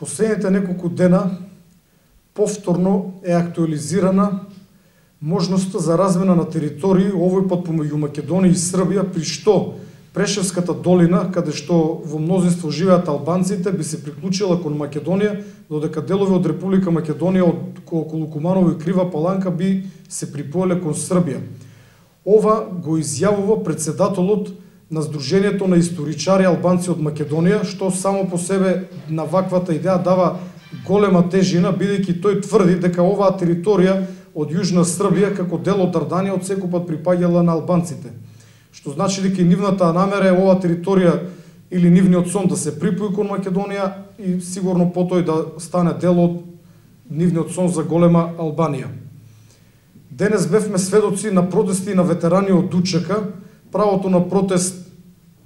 Последните неколку дена повторно е актуализирана можноста за размена на територии, овој пат помеѓу Македонија и Србија, при што Прешевската долина, каде што во мнозинство живеат албанците, би се приклучила кон Македонија, додека делови од Република Македонија околу Куманово и Крива Паланка би се припоеле кон Србија. Ова го изјавува председателот на Сдруженијето на историчари албанци од Македонија, што само по себе на ваквата идеја дава голема тежина, бидејќи тој тврди дека оваа територија од Јужна Србија како дел од Дарданија од секогаш припаѓала на албанците. Што значи дека и нивната намера е оваа територија или нивниот сон да се припои кон Македонија и сигурно потоа да стане дел од нивниот сон за голема Албанија. Денес бевме сведоци на протести на ветерани од УЧК. Правото на протест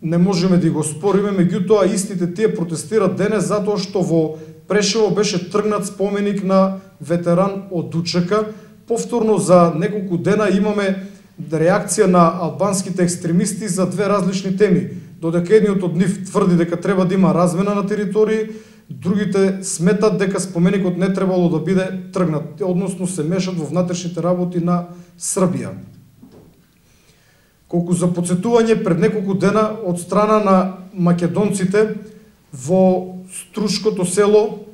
не можеме да го спориме, меѓутоа истите тие протестираат денес затоа што во Прешево беше тргнат споменик на ветеран од УЧК. Повторно за неколку дена имаме реакција на албанските екстремисти за две различни теми. Додека едниот од нив тврди дека треба да има размена на територии, другите сметат дека споменикот не требало да биде тргнат, односно се мешат во внатрешните работи на Србија. Колку за потсетување, пред неколку дена од страна на македонците во Струшкото село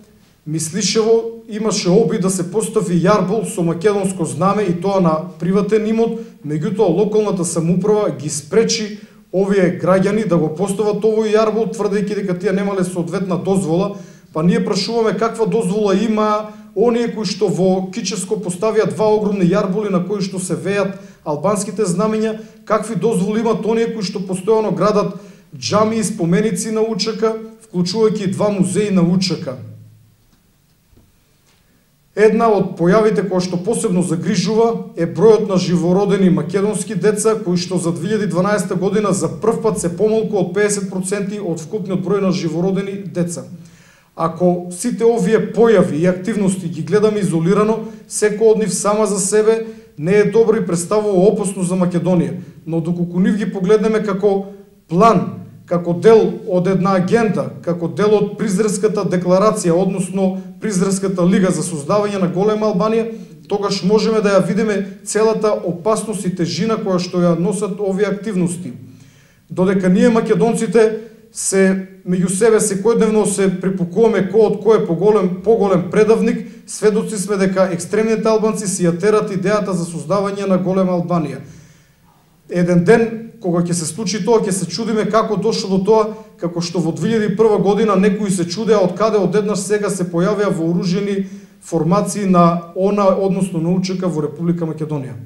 Мислишево имаше обид да се постави јарбол со македонско знаме и тоа на приватен имот, меѓутоа локалната самоуправа ги спречи овие граѓани да го постават овој јарбол, тврдејќи дека тие немале соодветна дозвола. Па ние прашуваме каква дозвола има оние кои што во Кичевско поставија два огромни јарболи на кои што се веат албанските знамења, какви дозволи имат оние кои што постојано градат џами и споменици на УЧК, вклучувајќи два музеи на УЧК. Една од појавите која што посебно загрижува е бројот на живородени македонски деца кои што за 2012 година за прв пат се помалку од 50% од вкупниот број на живородени деца. Ако сите овие појави и активности ги гледаме изолирано, секој од нив сама за себе не е добро и представува опасност за Македонија. Но доколку нив ги погледнеме како план, како дел од една агенда, како дел од Призренската декларација, односно Призренската лига за создавање на голема Албанија, тогаш можеме да ја видиме целата опасност и тежина која што ја носат овие активности. Додека ние македонците се меѓу себе секојдневно се припукуваме кој од кој е поголем предавник, сведоци сме дека екстремните албанци си ја терат идејата за создавање на голема Албанија. Еден ден кога ќе се случи тоа, ќе се чудиме како дошло до тоа, како што во 2001 година некои се чудеа од каде одеднаш сега се појавија вооружени формации на ОНА, односно на УЧК во Република Македонија.